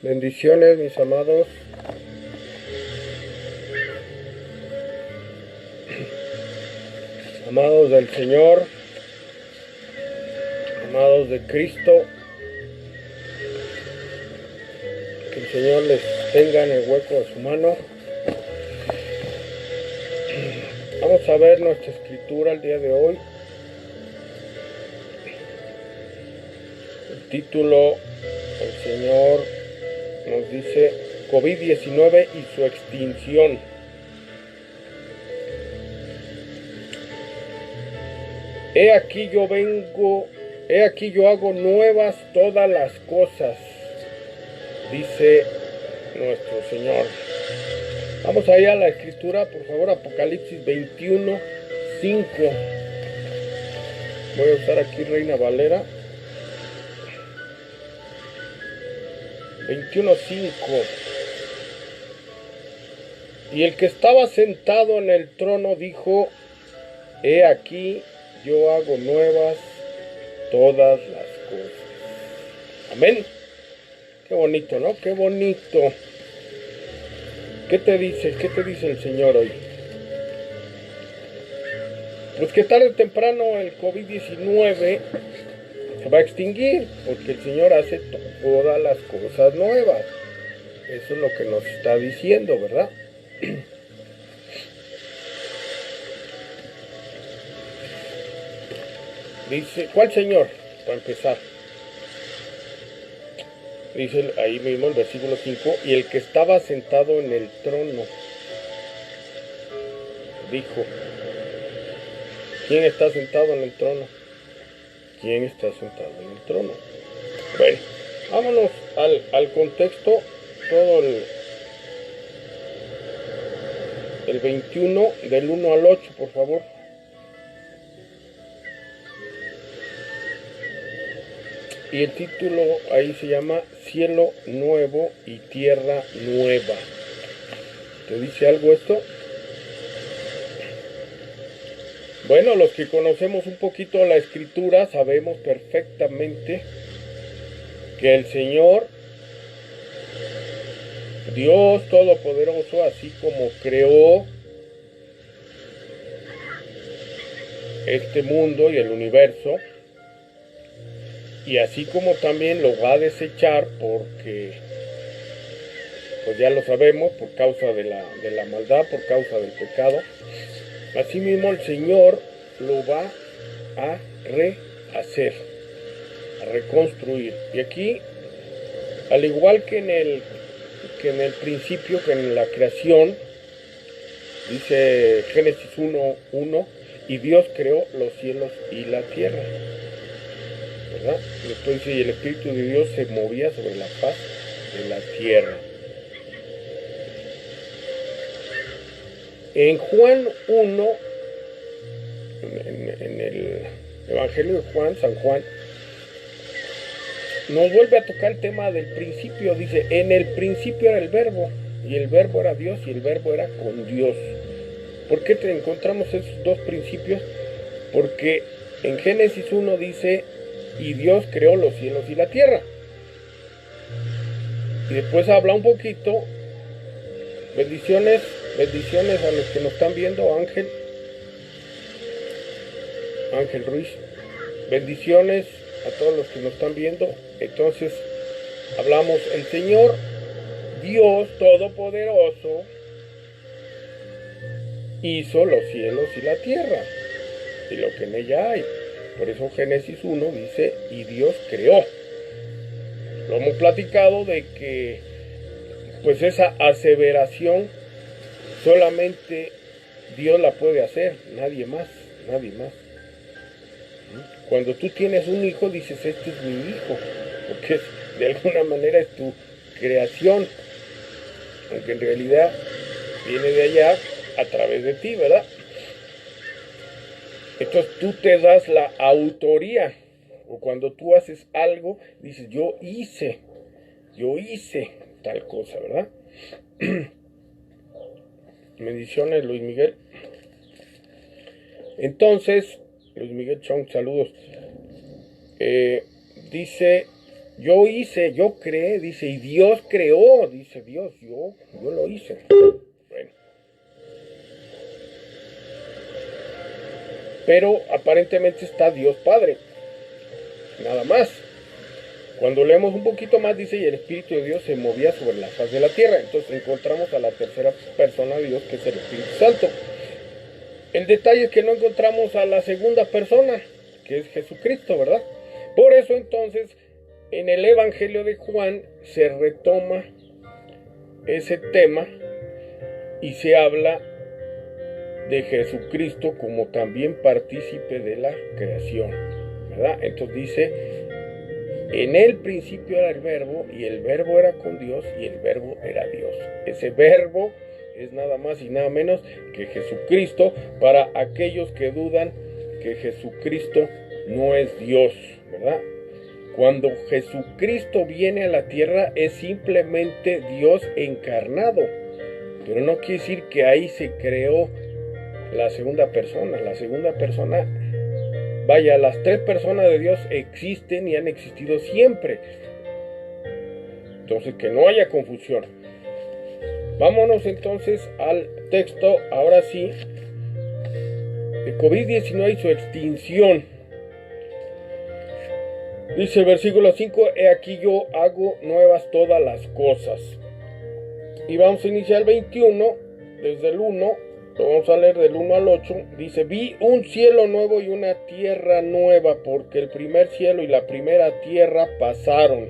Bendiciones, mis amados. Amados del Señor, amados de Cristo, que el Señor les tenga en el hueco de su mano. Vamos a ver nuestra escritura el día de hoy. El título, el Señor nos dice COVID-19 y su extinción. He aquí yo hago nuevas todas las cosas, dice nuestro Señor. Vamos allá a la escritura, por favor, Apocalipsis 21, 5. Voy a usar aquí Reina Valera. 21, 5. Y el que estaba sentado en el trono dijo: he aquí yo hago nuevas todas las cosas. Amén. Qué bonito, ¿no? Qué bonito. ¿Qué te dice el Señor hoy? Pues que tarde o temprano el COVID-19 se va a extinguir, porque el Señor hace todas las cosas nuevas. Eso es lo que nos está diciendo, ¿verdad? Dice, ¿cuál Señor? Para empezar. Dice ahí mismo el versículo 5, y el que estaba sentado en el trono dijo. ¿Quién está sentado en el trono? ¿Quién está sentado en el trono? Bueno, vámonos al contexto, todo el 21, del 1 al 8, por favor. Y el título ahí se llama Cielo Nuevo y Tierra Nueva. ¿Te dice algo esto? Bueno, los que conocemos un poquito la escritura sabemos perfectamente que el Señor, Dios Todopoderoso, así como creó este mundo y el universo, y así como también lo va a desechar porque, pues ya lo sabemos, por causa de la maldad, por causa del pecado, asimismo el Señor lo va a rehacer, a reconstruir. Y aquí, al igual que en el principio, que en la creación, dice Génesis 1:1, y Dios creó los cielos y la tierra, ¿verdad? Después dice, y el Espíritu de Dios se movía sobre la faz de la tierra. En Juan 1, en el Evangelio de Juan, San Juan, nos vuelve a tocar el tema del principio. Dice, en el principio era el verbo, y el verbo era Dios, y el verbo era con Dios. ¿Por qué te encontramos esos dos principios? Porque en Génesis 1 dice, y Dios creó los cielos y la tierra. Y después habla un poquito, bendiciones a los que nos están viendo, Ángel Ruiz, bendiciones a todos los que nos están viendo. Entonces hablamos, el Señor Dios Todopoderoso hizo los cielos y la tierra y lo que en ella hay. Por eso Génesis 1 dice, y Dios creó. Lo hemos platicado de que pues esa aseveración solamente Dios la puede hacer, nadie más. Cuando tú tienes un hijo, dices, este es mi hijo, porque de alguna manera es tu creación, aunque en realidad viene de allá a través de ti, ¿verdad? Entonces tú te das la autoría, o cuando tú haces algo, dices, yo hice tal cosa, ¿verdad? Bendiciones, Luis Miguel. Entonces, Luis Miguel Chong, saludos. Dice Yo hice, yo creé, dice, y Dios creó, dice Dios, yo lo hice. Bueno. Pero aparentemente está Dios Padre, nada más. Cuando leemos un poquito más dice, y el Espíritu de Dios se movía sobre la faz de la tierra. Entonces encontramos a la tercera persona de Dios, que es el Espíritu Santo. El detalle es que no encontramos a la segunda persona, que es Jesucristo, ¿verdad? Por eso entonces en el Evangelio de Juan se retoma ese tema y se habla de Jesucristo como también partícipe de la creación, ¿verdad? Entonces dice, en el principio era el verbo, y el verbo era con Dios, y el verbo era Dios. Ese verbo es nada más y nada menos que Jesucristo, para aquellos que dudan que Jesucristo no es Dios, ¿verdad? Cuando Jesucristo viene a la tierra es simplemente Dios encarnado, pero no quiere decir que ahí se creó la segunda persona. La segunda persona, vaya, las tres personas de Dios existen y han existido siempre. Entonces, que no haya confusión. Vámonos entonces al texto, ahora sí, de COVID-19 y su extinción. Dice el versículo 5, he aquí yo hago nuevas todas las cosas. Y vamos a iniciar el 21, desde el 1, lo vamos a leer del 1 al 8. Dice, vi un cielo nuevo y una tierra nueva, porque el primer cielo y la primera tierra pasaron,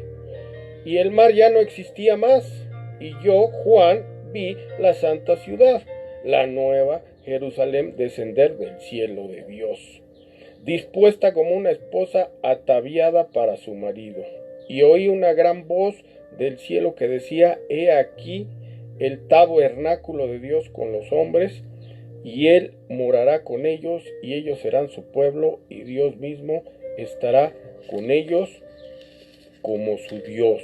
y el mar ya no existía más. Y yo, Juan, vi la santa ciudad, la nueva Jerusalén, descender del cielo de Dios, dispuesta como una esposa ataviada para su marido. Y oí una gran voz del cielo que decía, he aquí el tabernáculo de Dios con los hombres, y él morará con ellos, y ellos serán su pueblo, y Dios mismo estará con ellos como su Dios.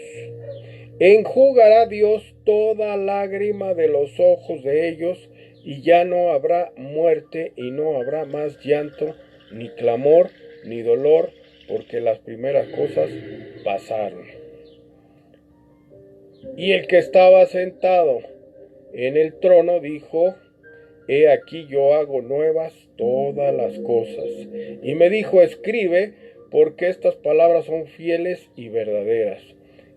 Enjugará Dios toda lágrima de los ojos de ellos, y ya no habrá muerte, y no habrá más llanto, ni clamor, ni dolor, porque las primeras cosas pasaron. Y el que estaba sentado en el trono dijo, he aquí yo hago nuevas todas las cosas. Y me dijo, escribe, porque estas palabras son fieles y verdaderas.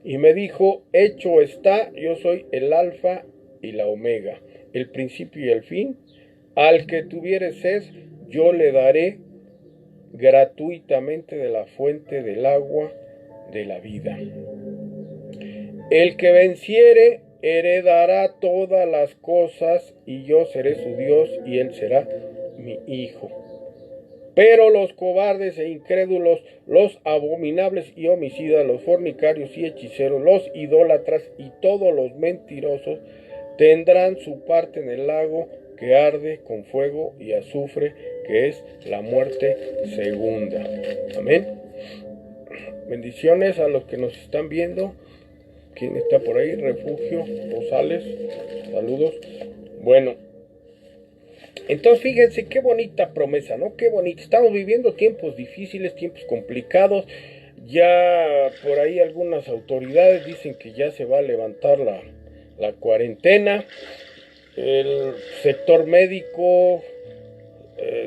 Y me dijo, hecho está, yo soy el alfa y la omega, el principio y el fin. Al que tuviere sed, yo le daré gratuitamente de la fuente del agua de la vida. El que venciere heredará todas las cosas, y yo seré su Dios, y él será mi hijo. Pero los cobardes e incrédulos, los abominables y homicidas, los fornicarios y hechiceros, los idólatras y todos los mentirosos tendrán su parte en el lago que arde con fuego y azufre, que es la muerte segunda. Amén. Bendiciones a los que nos están viendo. ¿Quién está por ahí? Refugio Rosales, saludos. Bueno, entonces fíjense qué bonita promesa, ¿no? Qué bonita. Estamos viviendo tiempos difíciles, tiempos complicados. Ya por ahí algunas autoridades dicen que ya se va a levantar la cuarentena. El sector médico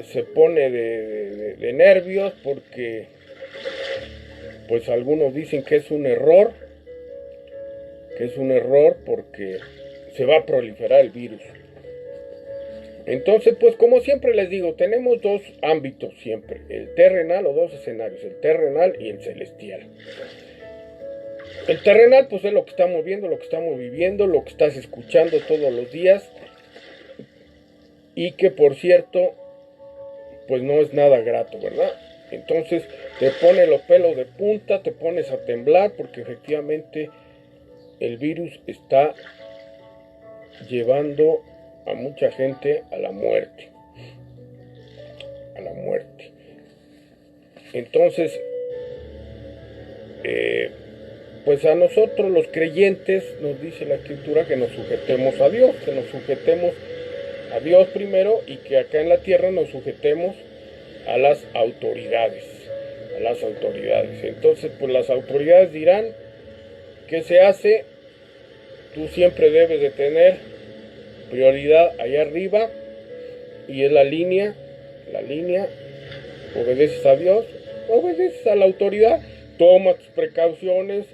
se pone de nervios porque pues algunos dicen que es un error, porque se va a proliferar el virus. Entonces, pues como siempre les digo, tenemos dos ámbitos siempre, el terrenal o dos escenarios, el terrenal y el celestial. El terrenal pues es lo que estamos viendo, lo que estamos viviendo, lo que estás escuchando todos los días, y que por cierto, pues no es nada grato, ¿verdad? Entonces te pone los pelos de punta, te pones a temblar, porque efectivamente el virus está llevando a mucha gente a la muerte. Entonces, pues a nosotros los creyentes nos dice la Escritura que nos sujetemos a Dios, que nos sujetemos a Dios primero, y que acá en la tierra nos sujetemos a las autoridades. a las autoridades. Entonces, pues las autoridades dirán qué se hace. Tú siempre debes de tener prioridad allá arriba, y es la línea, obedeces a Dios, obedeces a la autoridad, toma tus precauciones.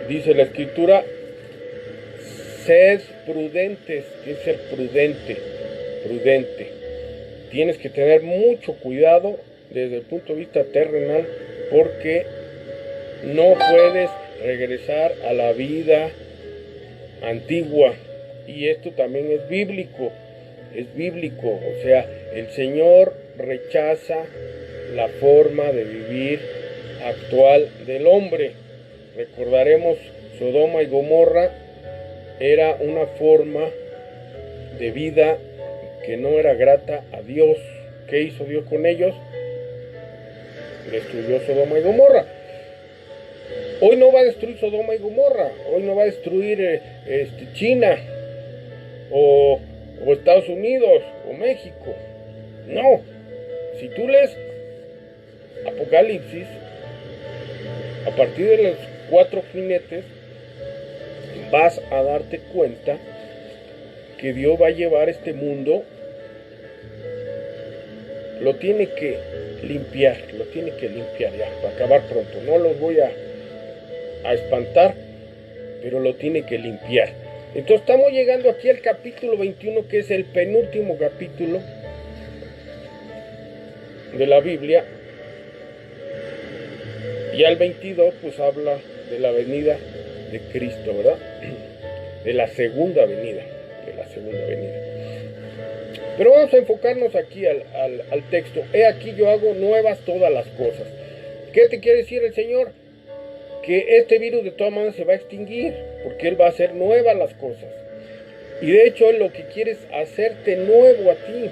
Dice la Escritura, sed prudentes, tienes que ser prudente. Tienes que tener mucho cuidado desde el punto de vista terrenal, porque no puedes regresar a la vida antigua. Y esto también es bíblico, o sea, el Señor rechaza la forma de vivir actual del hombre. Recordaremos, Sodoma y Gomorra era una forma de vida que no era grata a Dios. ¿Qué hizo Dios con ellos? Destruyó Sodoma y Gomorra. Hoy no va a destruir Sodoma y Gomorra, hoy no va a destruir China o Estados Unidos o México. No, si tú lees Apocalipsis, a partir de los 4 jinetes, vas a darte cuenta que Dios va a llevar este mundo, lo tiene que limpiar ya, para acabar pronto. No los voy a espantar, pero lo tiene que limpiar. Entonces estamos llegando aquí al capítulo 21, que es el penúltimo capítulo de la Biblia, y al 22 pues habla de la venida de Cristo, ¿verdad? De la segunda venida. Pero vamos a enfocarnos aquí al texto. He aquí yo hago nuevas todas las cosas. ¿Qué te quiere decir el Señor? Que este virus de todas maneras se va a extinguir, porque Él va a hacer nuevas las cosas. Y de hecho Él lo que quiere es hacerte nuevo a ti.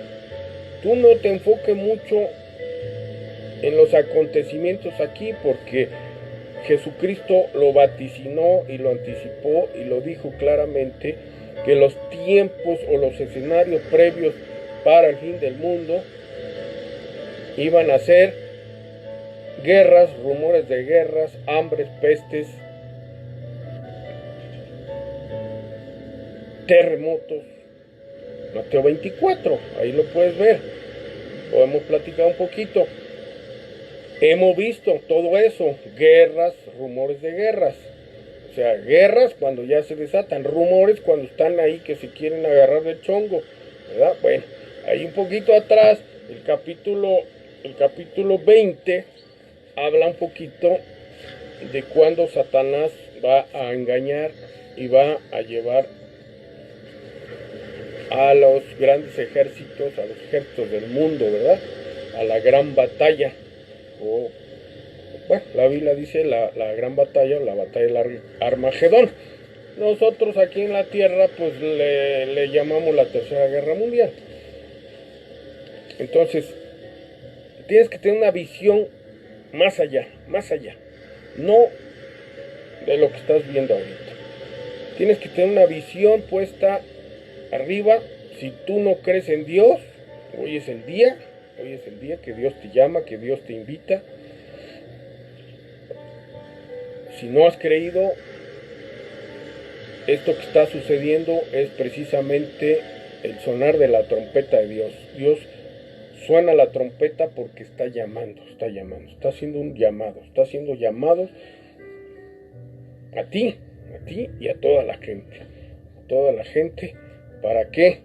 Tú no te enfoques mucho en los acontecimientos aquí, porque Jesucristo lo vaticinó y lo anticipó y lo dijo claramente, que los tiempos o los escenarios previos para el fin del mundo iban a ser guerras, rumores de guerras, hambres, pestes, terremotos. Mateo 24, ahí lo puedes ver. Podemos platicar un poquito. Hemos visto todo eso, guerras, rumores de guerras. O sea, guerras cuando ya se desatan, rumores cuando están ahí que se quieren agarrar del chongo, ¿verdad? Bueno, ahí un poquito atrás, el capítulo 20 habla un poquito de cuando Satanás va a engañar y va a llevar a los grandes ejércitos, a los ejércitos del mundo, ¿verdad? A la gran batalla. Bueno, la Biblia dice la gran batalla, la batalla del Armagedón. Nosotros aquí en la tierra pues le llamamos la Tercera Guerra Mundial. Entonces, tienes que tener una visión más allá, no de lo que estás viendo ahorita. Tienes que tener una visión puesta arriba. Si tú no crees en Dios, hoy es el día que Dios te llama, que Dios te invita. Si no has creído, esto que está sucediendo es precisamente el sonar de la trompeta de Dios. Dios suena la trompeta porque está llamando, está haciendo un llamado, está haciendo llamados a ti y a toda la gente. ¿Para qué?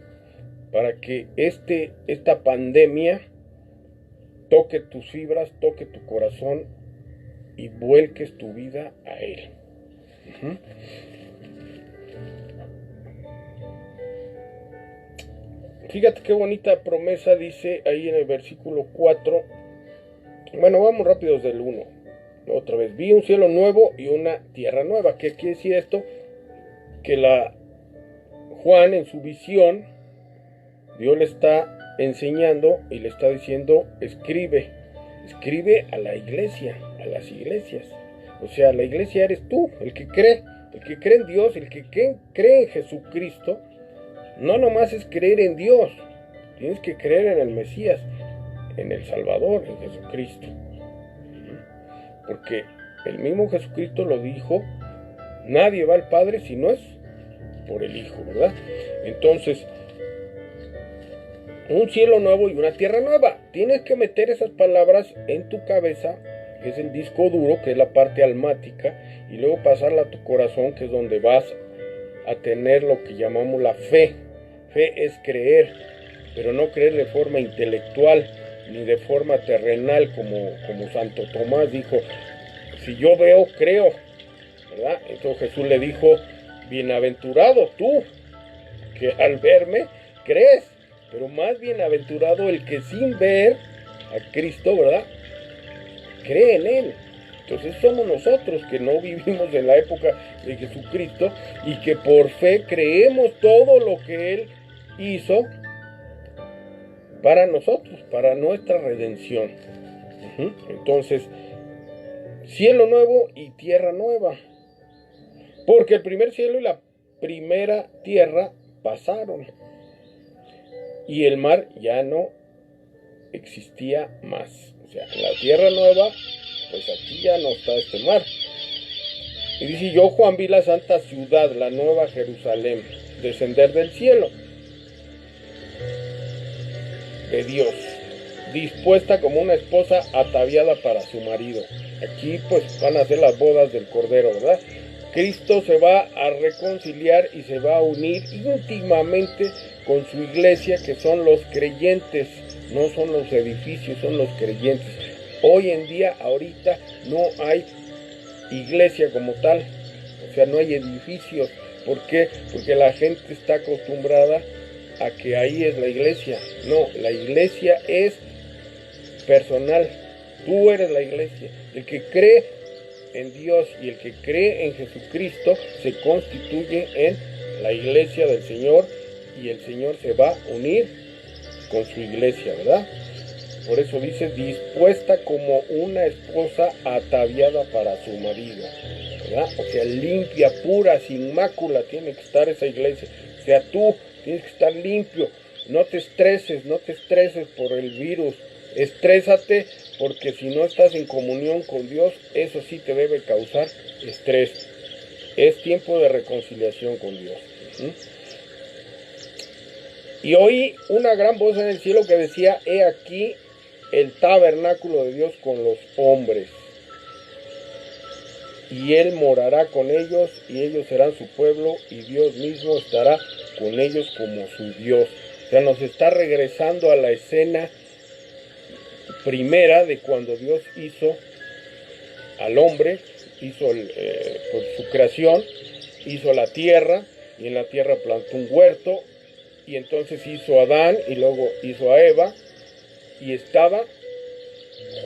Para que esta pandemia toque tus fibras, toque tu corazón y vuelques tu vida a Él. Fíjate qué bonita promesa dice ahí en el versículo 4. Bueno, vamos rápidos del 1. Otra vez, vi un cielo nuevo y una tierra nueva. ¿Qué quiere decir esto? Que Juan en su visión, Dios le está enseñando y le está diciendo, escribe a la iglesia, a las iglesias. O sea, la iglesia eres tú, el que cree en Dios, el que cree en Jesucristo. No nomás es creer en Dios, tienes que creer en el Mesías, en el Salvador, en Jesucristo. porque el mismo Jesucristo lo dijo, nadie va al Padre si no es por el Hijo, ¿verdad? Entonces, un cielo nuevo y una tierra nueva. Tienes que meter esas palabras en tu cabeza, que es el disco duro, que es la parte almática, y luego pasarla a tu corazón, que es donde vas a tener lo que llamamos la fe. Fe es creer, pero no creer de forma intelectual, ni de forma terrenal, como Santo Tomás dijo, si yo veo, creo, ¿verdad? Entonces Jesús le dijo, bienaventurado tú, que al verme crees, pero más bienaventurado el que sin ver a Cristo, ¿verdad?, cree en Él. Entonces somos nosotros que no vivimos en la época de Jesucristo y que por fe creemos todo lo que Él hizo para nosotros, para nuestra redención. Entonces, cielo nuevo y tierra nueva. Porque el primer cielo y la primera tierra pasaron. Y el mar ya no existía más. O sea, en la tierra nueva, pues aquí ya no está este mar. Y dice, yo Juan vi la santa ciudad, la nueva Jerusalén, descender del cielo de Dios, dispuesta como una esposa ataviada para su marido. Aquí pues van a ser las bodas del Cordero, ¿verdad? Cristo se va a reconciliar y se va a unir íntimamente con su iglesia, que son los creyentes, no son los edificios, son los creyentes. Hoy en día, ahorita, no hay iglesia como tal, o sea, no hay edificios. ¿Por qué? Porque la gente está acostumbrada a que ahí es la iglesia. No, la iglesia es personal. Tú eres la iglesia. El que cree en Dios y el que cree en Jesucristo se constituye en la iglesia del Señor, y el Señor se va a unir con su iglesia, ¿verdad? Por eso dice, dispuesta como una esposa ataviada para su marido, ¿verdad? O sea, limpia, pura, sin mácula tiene que estar esa iglesia. O sea, tú tienes que estar limpio. No te estreses por el virus. Estrésate porque si no estás en comunión con Dios, eso sí te debe causar estrés. Es tiempo de reconciliación con Dios. Y oí una gran voz en el cielo que decía, he aquí el tabernáculo de Dios con los hombres, y Él morará con ellos, y ellos serán su pueblo, y Dios mismo estará con ellos como su Dios. O sea, nos está regresando a la escena primera de cuando Dios hizo al hombre, hizo pues, su creación, hizo la tierra, y en la tierra plantó un huerto, y entonces hizo a Adán, y luego hizo a Eva, y estaba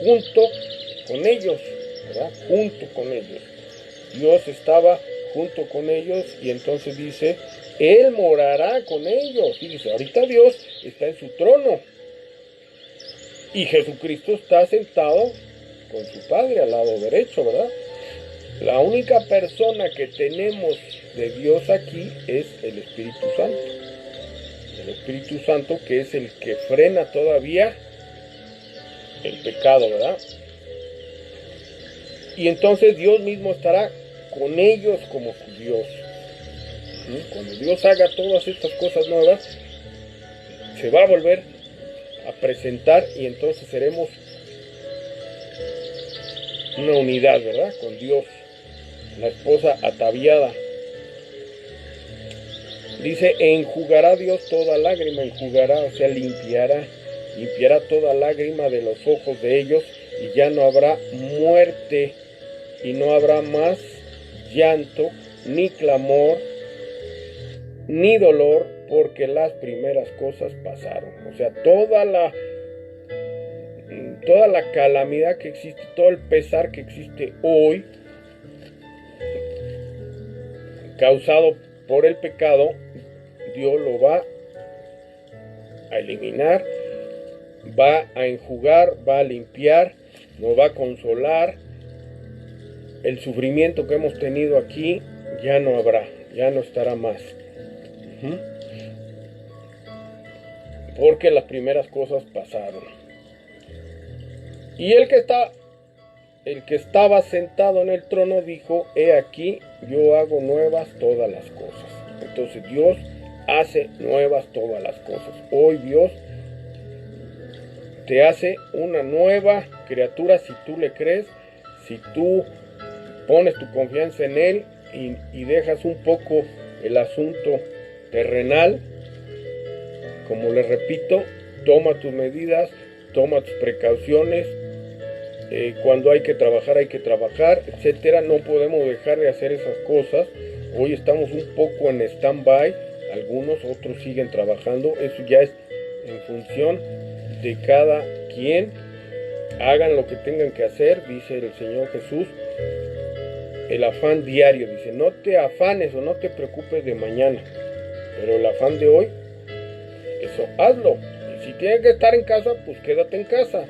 junto con ellos, ¿verdad? Junto con ellos. Dios estaba junto con ellos, y entonces dice, Él morará con ellos. Y dice, ahorita Dios está en su trono, y Jesucristo está sentado con su Padre al lado derecho, ¿verdad? La única persona que tenemos de Dios aquí es el Espíritu Santo. El Espíritu Santo, que es el que frena todavía el pecado, ¿verdad? Y entonces Dios mismo estará con ellos como su Dios. Cuando Dios haga todas estas cosas nuevas, se va a volver a presentar, y entonces seremos una unidad, ¿verdad? Con Dios, la esposa ataviada. Dice, enjugará Dios toda lágrima, enjugará, o sea, limpiará toda lágrima de los ojos de ellos, y ya no habrá muerte, y no habrá más llanto, ni clamor, ni dolor, porque las primeras cosas pasaron. O sea, toda la calamidad que existe, todo el pesar que existe hoy, causado por el pecado, Dios lo va a eliminar, va a enjugar, va a limpiar, nos va a consolar. El sufrimiento que hemos tenido aquí ya no habrá, ya no estará más. Porque las primeras cosas pasaron. Y el que está el que estaba sentado en el trono dijo: he aquí, yo hago nuevas todas las cosas. Entonces Dios hace nuevas todas las cosas. Hoy Dios te hace una nueva criatura si tú le crees, si tú pones tu confianza en Él y dejas un poco el asunto terrenal. Como les repito, toma tus medidas, toma tus precauciones. Cuando hay que trabajar, etcétera. No podemos dejar de hacer esas cosas. Hoy estamos un poco en stand-by, algunos, otros siguen trabajando. Eso ya es en función de cada quien. Hagan lo que tengan que hacer, dice el Señor Jesús. El afán diario, dice: no te afanes o no te preocupes de mañana, pero el afán de hoy, eso hazlo. Y si tienes que estar en casa, pues quédate en casa.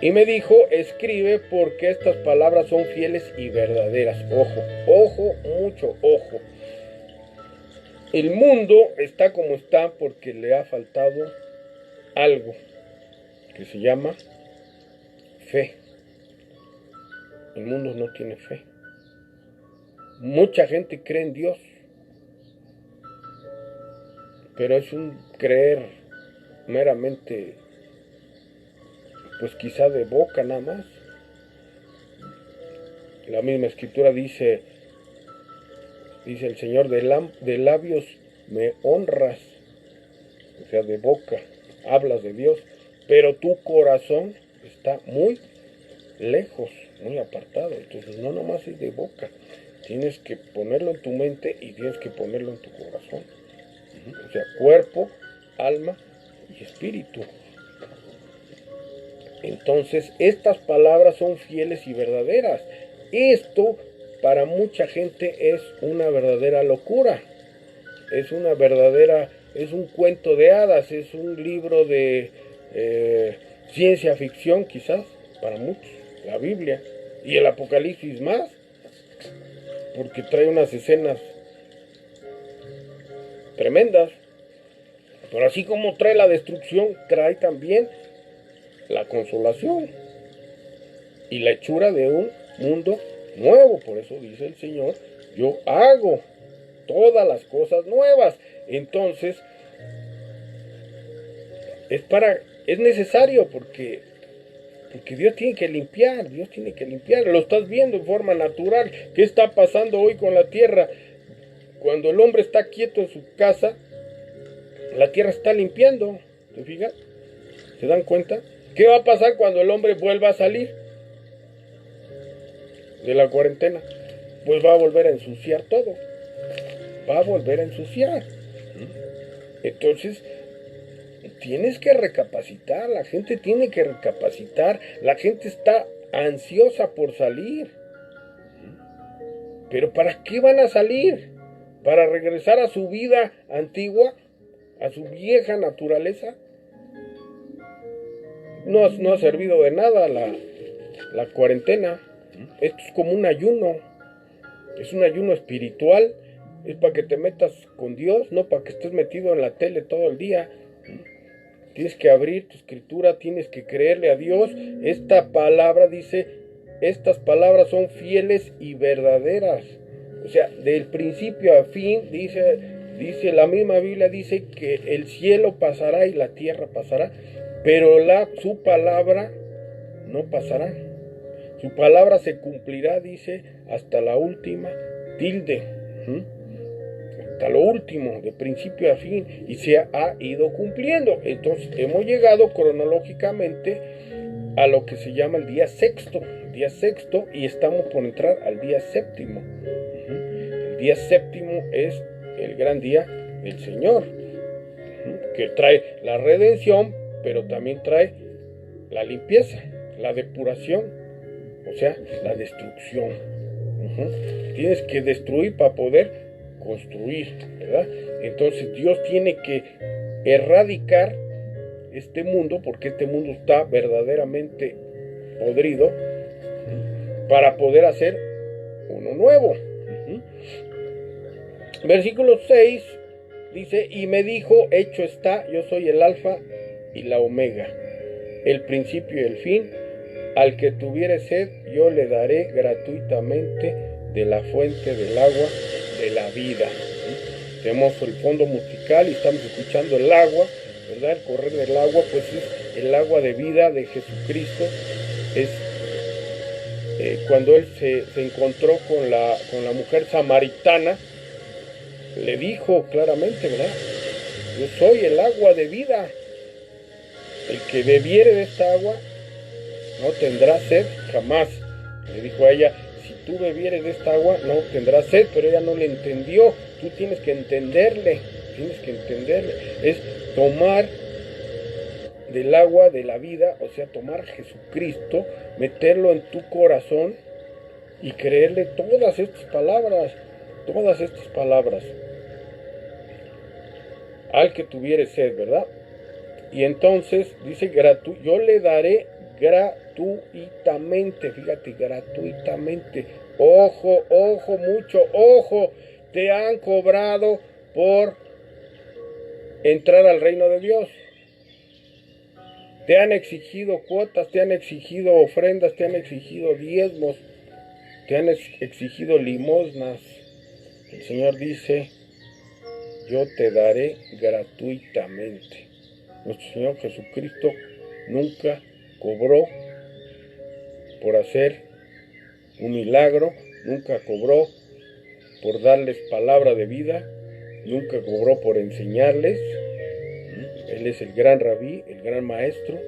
Y me dijo: escribe, porque estas palabras son fieles y verdaderas. Ojo, ojo, mucho ojo. El mundo está como está porque le ha faltado algo que se llama fe. El mundo no tiene fe. Mucha gente cree en Dios, pero es un creer meramente, pues quizá de boca nada más. La misma escritura dice el Señor: de labios me honras, o sea, de boca hablas de Dios, pero tu corazón está muy lejos, muy apartado. Entonces no nomás es de boca, tienes que ponerlo en tu mente y tienes que ponerlo en tu corazón. O sea, cuerpo, alma y espíritu. Entonces, estas palabras son fieles y verdaderas. Esto para mucha gente es una verdadera locura. Es un cuento de hadas, es un libro de ciencia ficción quizás, para muchos, la Biblia. Y el Apocalipsis más, porque trae unas escenas tremendas. Pero así como trae la destrucción, trae también la consolación y la hechura de un mundo nuevo. Por eso dice el Señor: yo hago todas las cosas nuevas. Entonces es necesario, porque Dios tiene que limpiar. Lo estás viendo en forma natural. ¿Qué está pasando hoy con la tierra? Cuando el hombre está quieto en su casa, la tierra está limpiando. ¿Te fijas? ¿Se dan cuenta? ¿Qué va a pasar cuando el hombre vuelva a salir de la cuarentena? Pues va a volver a ensuciar todo. Va a volver a ensuciar. Entonces, tienes que recapacitar. La gente tiene que recapacitar. La gente está ansiosa por salir. ¿Pero para qué van a salir? ¿Para regresar a su vida antigua? ¿A su vieja naturaleza? No ha servido de nada la cuarentena. Esto es como un ayuno. Es un ayuno espiritual. Es para que te metas con Dios, no para que estés metido en la tele todo el día. Tienes que abrir tu escritura, tienes que creerle a Dios. Esta palabra dice: estas palabras son fieles y verdaderas. O sea, del principio a fin, dice la misma Biblia, dice que el cielo pasará y la tierra pasará, pero su palabra no pasará. Su palabra se cumplirá, dice, hasta la última tilde. Hasta lo último, de principio a fin, y se ha ido cumpliendo. Entonces hemos llegado cronológicamente a lo que se llama el día sexto, y estamos por entrar al día séptimo. El día séptimo es el gran día del Señor, que trae la redención, pero también trae la limpieza, la depuración, o sea, la destrucción. Tienes que destruir para poder construir, ¿verdad? Entonces Dios tiene que erradicar este mundo, porque este mundo está verdaderamente podrido, para poder hacer uno nuevo. Versículo 6 dice: y me dijo: hecho está, yo soy el alfa y la omega, el principio y el fin. Al que tuviere sed, yo le daré gratuitamente de la fuente del agua de la vida. Tenemos el fondo musical y estamos escuchando el agua, ¿verdad? El correr del agua, pues es el agua de vida de Jesucristo. Es cuando él se encontró con la mujer samaritana, le dijo claramente, ¿verdad? Yo soy el agua de vida. El que bebiere de esta agua no tendrá sed jamás. Le dijo a ella, si tú bebieres de esta agua no tendrás sed, pero ella no le entendió. Tú tienes que entenderle, Es tomar del agua de la vida, o sea, tomar Jesucristo, meterlo en tu corazón y creerle todas estas palabras. Al que tuviere sed, ¿verdad? Y entonces dice, yo le daré gratuitamente, fíjate, gratuitamente. Ojo, mucho ojo, te han cobrado por entrar al reino de Dios. Te han exigido cuotas, te han exigido ofrendas, te han exigido diezmos, te han exigido limosnas. El Señor dice, yo te daré gratuitamente. Nuestro Señor Jesucristo nunca cobró por hacer un milagro, nunca cobró por darles palabra de vida, nunca cobró por enseñarles. Él es el gran rabí, el gran maestro.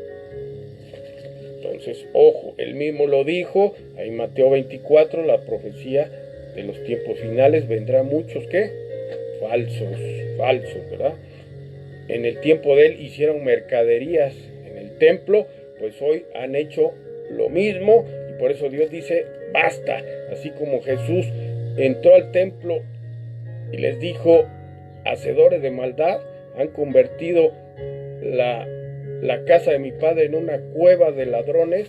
Entonces, ojo, él mismo lo dijo, ahí en Mateo 24, la profecía de los tiempos finales, vendrán muchos, ¿qué? Falsos, ¿verdad? En el tiempo de él hicieron mercaderías en el templo, pues hoy han hecho lo mismo, y por eso Dios dice, basta. Así como Jesús entró al templo y les dijo, hacedores de maldad, han convertido la casa de mi padre en una cueva de ladrones,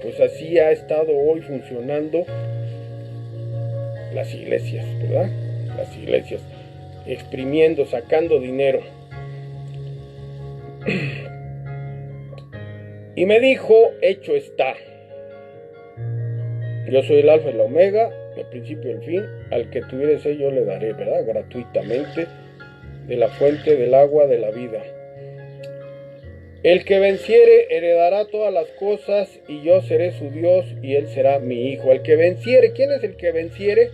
pues así ha estado hoy funcionando las iglesias, ¿verdad? Las iglesias, exprimiendo, sacando dinero. Y me dijo, hecho está. Yo soy el alfa y la omega, el principio y el fin. Al que tuviere sed yo le daré, ¿verdad? Gratuitamente de la fuente del agua de la vida. El que venciere heredará todas las cosas y yo seré su Dios y él será mi hijo. El que venciere, ¿quién es el que venciere?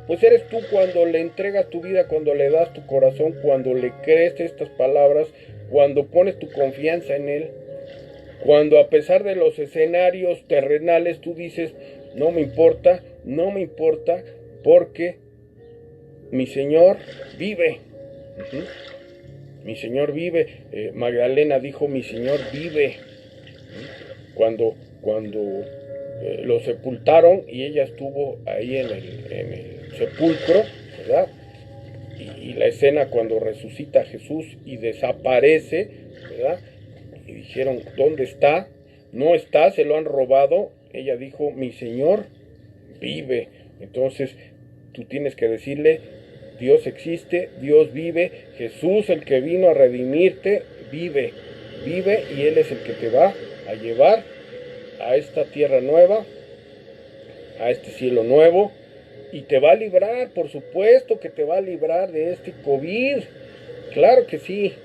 Pues eres tú cuando le entregas tu vida, cuando le das tu corazón, cuando le crees estas palabras, cuando pones tu confianza en él, cuando a pesar de los escenarios terrenales tú dices, no me importa, porque mi Señor vive. Mi Señor vive. Magdalena dijo, mi Señor vive. Cuando lo sepultaron y ella estuvo ahí en el sepulcro, ¿verdad? Y la escena cuando resucita Jesús y desaparece, ¿verdad? Y dijeron, ¿dónde está? No está, se lo han robado. Ella dijo, mi Señor vive. Entonces tú tienes que decirle, Dios existe, Dios vive, Jesús, el que vino a redimirte, vive y Él es el que te va a llevar a esta tierra nueva, a este cielo nuevo, y te va a librar, por supuesto que te va a librar de este COVID. Claro que sí,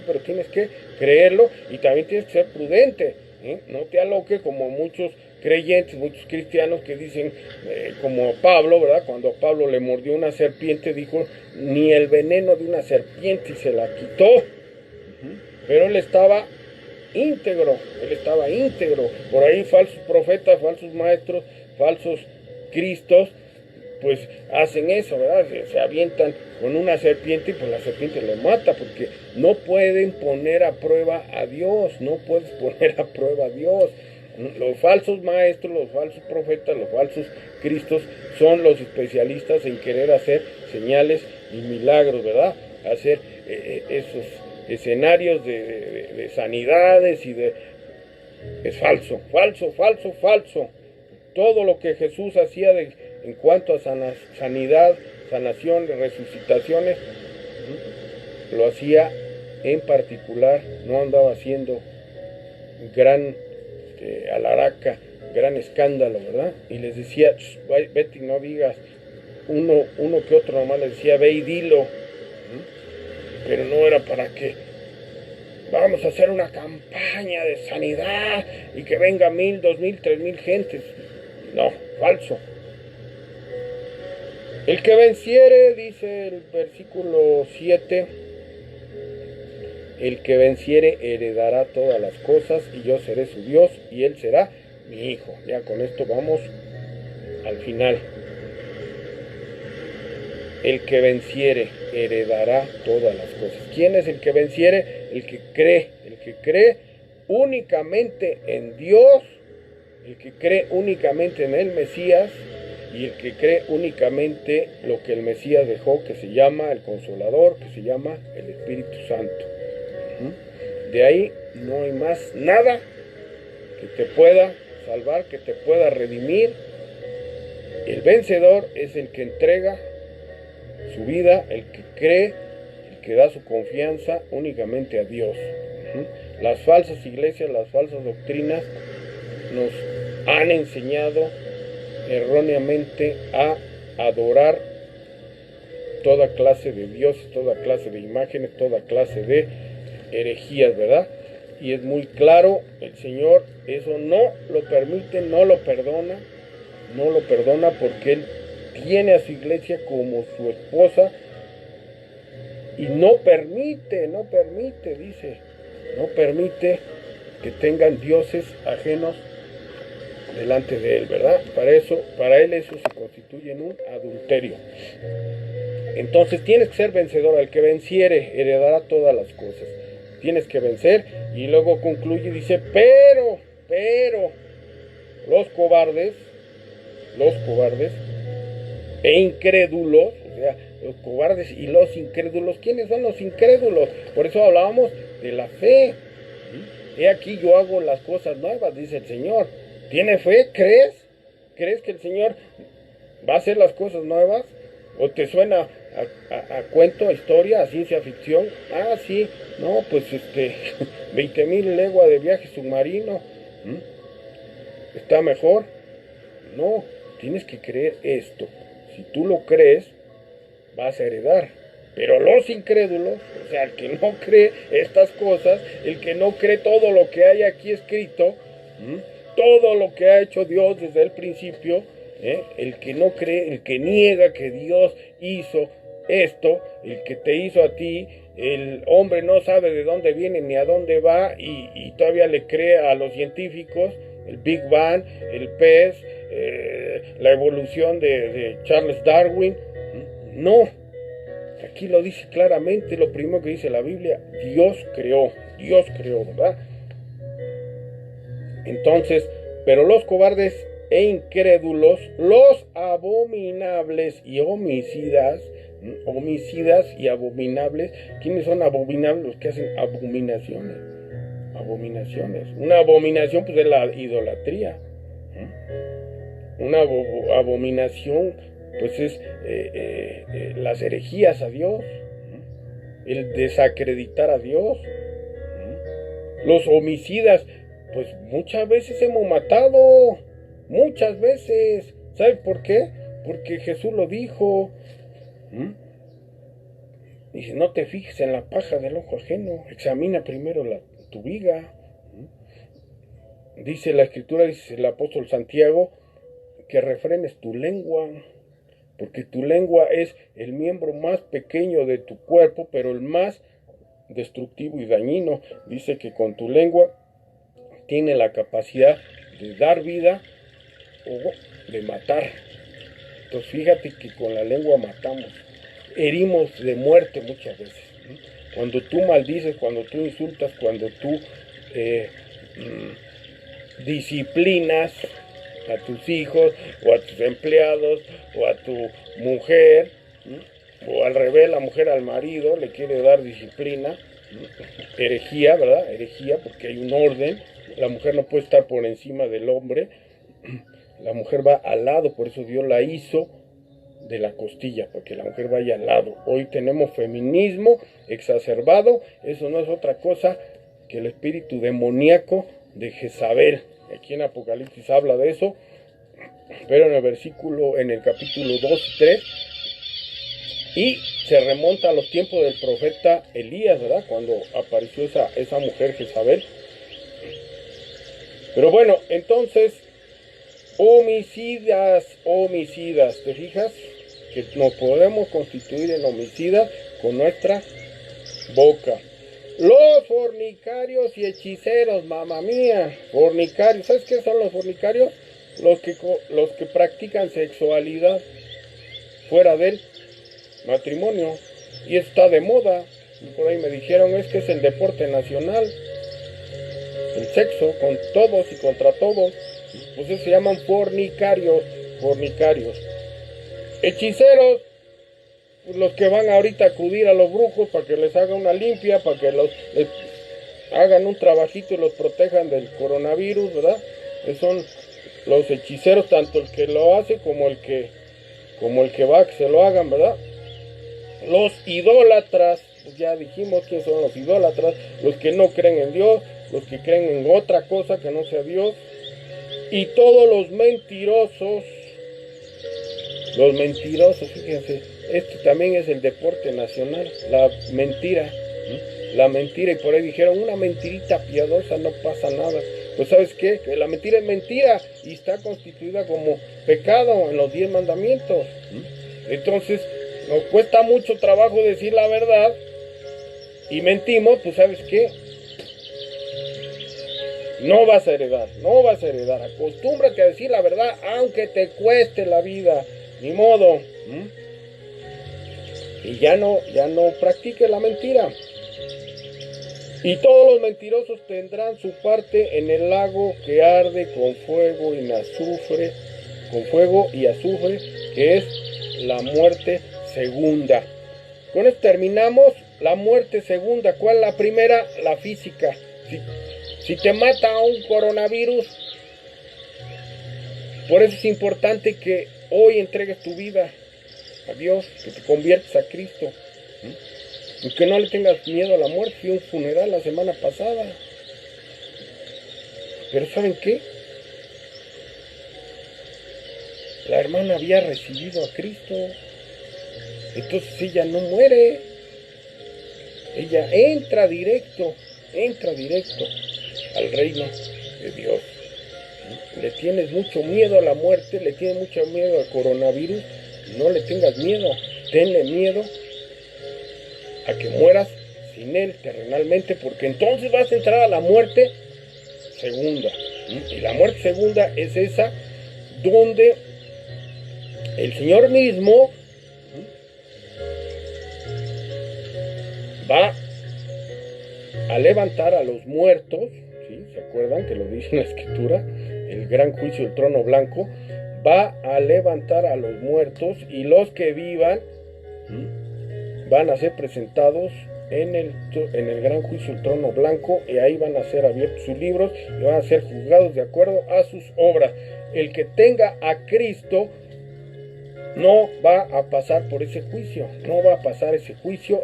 pero tienes que creerlo y también tienes que ser prudente, ¿eh? No te aloques como muchos creyentes, muchos cristianos que dicen, como Pablo, ¿verdad? Cuando a Pablo le mordió una serpiente, dijo, ni el veneno de una serpiente, y se la quitó. Pero él estaba íntegro. Por ahí falsos profetas, falsos maestros, falsos cristos, pues hacen eso, ¿verdad? Se avientan con una serpiente y pues la serpiente lo mata, porque no pueden poner a prueba a Dios, Los falsos maestros, los falsos profetas, los falsos cristos son los especialistas en querer hacer señales y milagros, ¿verdad? Hacer esos escenarios de sanidades y de... Es falso. Todo lo que Jesús hacía en cuanto a sanidad, sanación, resucitaciones, lo hacía en particular no andaba haciendo gran alaraca, gran escándalo, ¿verdad? Y les decía, vete y no digas, uno que otro nomás le decía, ve y dilo, pero no era para que vamos a hacer una campaña de sanidad y que venga 1000, 2000, 3000 gentes. No, falso. El que venciere, dice el versículo 7, el que venciere heredará todas las cosas y yo seré su Dios y él será mi hijo. Ya con esto vamos al final. El que venciere heredará todas las cosas. ¿Quién es el que venciere? El que cree únicamente en Dios, el que cree únicamente en el Mesías y el que cree únicamente lo que el Mesías dejó, que se llama el Consolador, que se llama el Espíritu Santo. De ahí no hay más nada que te pueda salvar, que te pueda redimir. El vencedor es el que entrega su vida, el que cree, el que da su confianza únicamente a Dios. Las falsas iglesias, las falsas doctrinas nos han enseñado erróneamente a adorar toda clase de dioses, toda clase de imágenes, toda clase de herejías, ¿verdad? Y es muy claro, el Señor eso no lo permite, no lo perdona porque Él tiene a su iglesia como su esposa y no permite, dice, no permite que tengan dioses ajenos delante de Él, ¿verdad? Para Él eso se constituye en un adulterio. Entonces tienes que ser vencedor. Al que venciere heredará todas las cosas. Tienes que vencer. Y luego concluye y dice, pero los cobardes e incrédulos, o sea, los cobardes y los incrédulos, ¿quiénes son los incrédulos? Por eso hablábamos de la fe. He aquí yo hago las cosas nuevas, dice el Señor. ¿Tienes fe? ¿Crees? ¿Crees que el Señor va a hacer las cosas nuevas? ¿O te suena a cuento, a historia, a ciencia ficción? Ah, sí, no, pues 20,000 leguas de viaje submarino. ¿Está mejor? No, tienes que creer esto. Si tú lo crees, vas a heredar. Pero los incrédulos, o sea, el que no cree estas cosas, el que no cree todo lo que hay aquí escrito, todo lo que ha hecho Dios desde el principio, el que no cree, el que niega que Dios hizo esto, el que te hizo a ti, el hombre no sabe de dónde viene ni a dónde va y todavía le cree a los científicos, el Big Bang, el pez, la evolución de Charles Darwin. No, aquí lo dice claramente, lo primero que dice la Biblia, Dios creó, ¿verdad? Entonces, pero los cobardes e incrédulos, los abominables y homicidas y abominables, ¿quiénes son abominables? Los que hacen abominaciones. Una abominación pues es la idolatría. Una abominación pues es las herejías a Dios, el desacreditar a Dios. Los homicidas, pues muchas veces hemos matado, muchas veces. ¿Sabes por qué? Porque Jesús lo dijo. Dice, no te fijes en la paja del ojo ajeno, examina primero tu viga. Dice la Escritura, dice el apóstol Santiago, que refrenes tu lengua, porque tu lengua es el miembro más pequeño de tu cuerpo, pero el más destructivo y dañino. Dice que con tu lengua tiene la capacidad de dar vida o de matar. Entonces fíjate que con la lengua matamos, herimos de muerte muchas veces. Cuando tú maldices, cuando tú insultas, cuando tú disciplinas a tus hijos o a tus empleados o a tu mujer, o al revés, la mujer al marido le quiere dar disciplina, herejía, ¿verdad? Herejía, porque hay un orden. La mujer no puede estar por encima del hombre, la mujer va al lado, por eso Dios la hizo de la costilla, para que la mujer vaya al lado. Hoy tenemos feminismo exacerbado, eso no es otra cosa que el espíritu demoníaco de Jezabel. Aquí en Apocalipsis habla de eso, pero en el capítulo 2 y 3, y se remonta a los tiempos del profeta Elías, ¿verdad? Cuando apareció esa mujer Jezabel. Pero bueno, entonces, homicidas, ¿te fijas? Que nos podemos constituir en homicidas con nuestra boca. Los fornicarios y hechiceros, mamá mía, fornicarios. ¿Sabes qué son los fornicarios? Los que practican sexualidad fuera del matrimonio. Y está de moda. Por ahí me dijeron, es que es el deporte nacional. El sexo con todos y contra todos. Pues eso se llaman fornicarios. Hechiceros, pues los que van ahorita a acudir a los brujos para que les haga una limpia, para que les hagan un trabajito y los protejan del coronavirus, ¿verdad? Esos son los hechiceros, tanto el que lo hace como el que va a que se lo hagan, ¿verdad? Los idólatras, pues ya dijimos quiénes son los idólatras, los que no creen en Dios, los que creen en otra cosa que no sea Dios, y todos los mentirosos, fíjense, este también es el deporte nacional, la mentira, y por ahí dijeron, una mentirita piadosa no pasa nada. Pues ¿sabes qué? Que la mentira es mentira y está constituida como pecado en los 10 mandamientos. Entonces, nos cuesta mucho trabajo decir la verdad y mentimos, pues ¿sabes qué? No vas a heredar, acostúmbrate a decir la verdad aunque te cueste la vida, ni modo. Y ya no practique la mentira. Y todos los mentirosos tendrán su parte en el lago que arde con fuego y azufre, que es la muerte segunda. Con esto terminamos. La muerte segunda. ¿Cuál es la primera? La física. Si te mata un coronavirus, por eso es importante que hoy entregues tu vida a Dios, que te conviertas a Cristo. Y que no le tengas miedo a la muerte. Fui a un funeral la semana pasada. Pero ¿saben qué? La hermana había recibido a Cristo. Entonces ella no muere. Ella entra directo al reino de Dios. Le tienes mucho miedo a la muerte, le tienes mucho miedo al coronavirus. No le tengas miedo. Tenle miedo a que mueras sin él terrenalmente, porque entonces vas a entrar a la muerte segunda. Y la muerte segunda es esa donde el Señor mismo va a levantar a los muertos, ¿sí? ¿Se acuerdan que lo dice en la Escritura? El gran juicio del trono blanco va a levantar a los muertos, y los que vivan van a ser presentados en el gran juicio del trono blanco, y ahí van a ser abiertos sus libros y van a ser juzgados de acuerdo a sus obras. El que tenga a Cristo no va a pasar por ese juicio,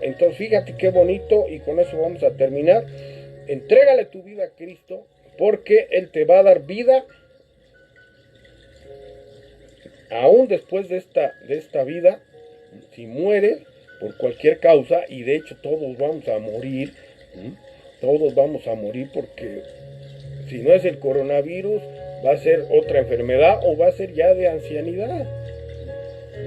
Entonces fíjate qué bonito, y con eso vamos a terminar. Entrégale tu vida a Cristo, porque Él te va a dar vida aún después de esta vida. Si mueres por cualquier causa, y de hecho todos vamos a morir, porque si no es el coronavirus, va a ser otra enfermedad, o va a ser ya de ancianidad.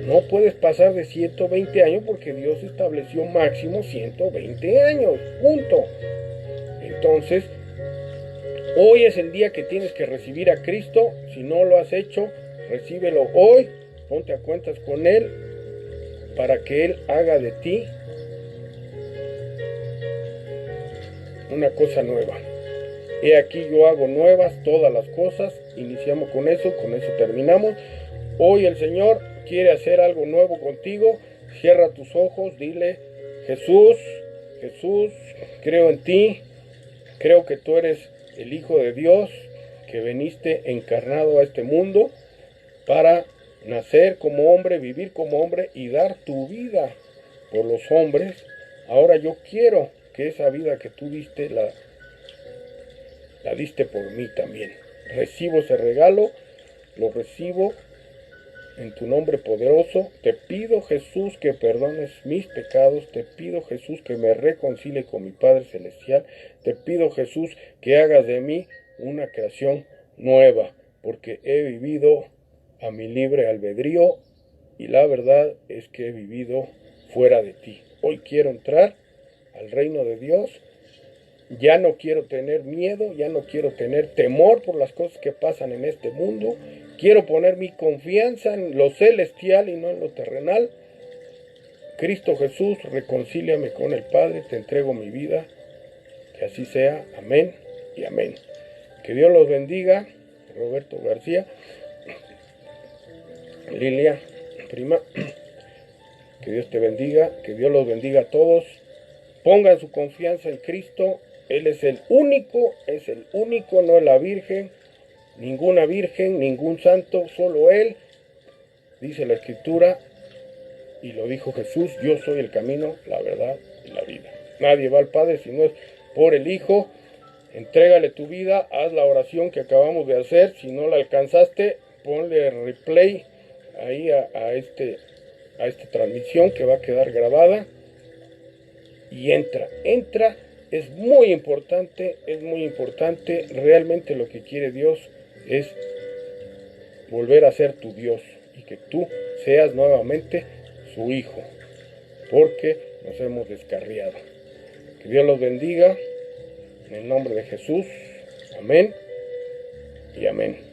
No puedes pasar de 120 años, porque Dios estableció máximo 120 años, punto. Entonces, hoy es el día que tienes que recibir a Cristo. Si no lo has hecho, recíbelo hoy, ponte a cuentas con Él, para que Él haga de ti una cosa nueva. He aquí yo hago nuevas todas las cosas. Iniciamos con eso terminamos. Hoy el Señor quiere hacer algo nuevo contigo. Cierra tus ojos, dile: Jesús, creo en ti, creo que tú eres el Hijo de Dios, que viniste encarnado a este mundo para nacer como hombre, vivir como hombre y dar tu vida por los hombres. Ahora yo quiero que esa vida que tú diste, la diste por mí también. Recibo ese regalo, lo recibo en tu nombre poderoso. Te pido, Jesús, que perdones mis pecados. Te pido, Jesús, que me reconcilie con mi Padre Celestial. Te pido, Jesús, que hagas de mí una creación nueva, porque he vivido a mi libre albedrío y la verdad es que he vivido fuera de ti. Hoy quiero entrar al reino de Dios. Ya no quiero tener miedo, ya no quiero tener temor por las cosas que pasan en este mundo. Quiero poner mi confianza en lo celestial y no en lo terrenal. Cristo Jesús, reconcíliame con el Padre, te entrego mi vida. Que así sea. Amén y amén. Que Dios los bendiga. Roberto García. Lilia, prima. Que Dios te bendiga. Que Dios los bendiga a todos. Pongan su confianza en Cristo. Él es el único, no es la Virgen, ninguna Virgen, ningún santo, solo Él. Dice la Escritura, y lo dijo Jesús, yo soy el camino, la verdad y la vida. Nadie va al Padre si no es por el Hijo. Entrégale tu vida, haz la oración que acabamos de hacer. Si no la alcanzaste, ponle replay ahí a esta transmisión que va a quedar grabada. Y entra. Es muy importante, realmente lo que quiere Dios es volver a ser tu Dios y que tú seas nuevamente su hijo, porque nos hemos descarriado. Que Dios los bendiga, en el nombre de Jesús, amén y amén.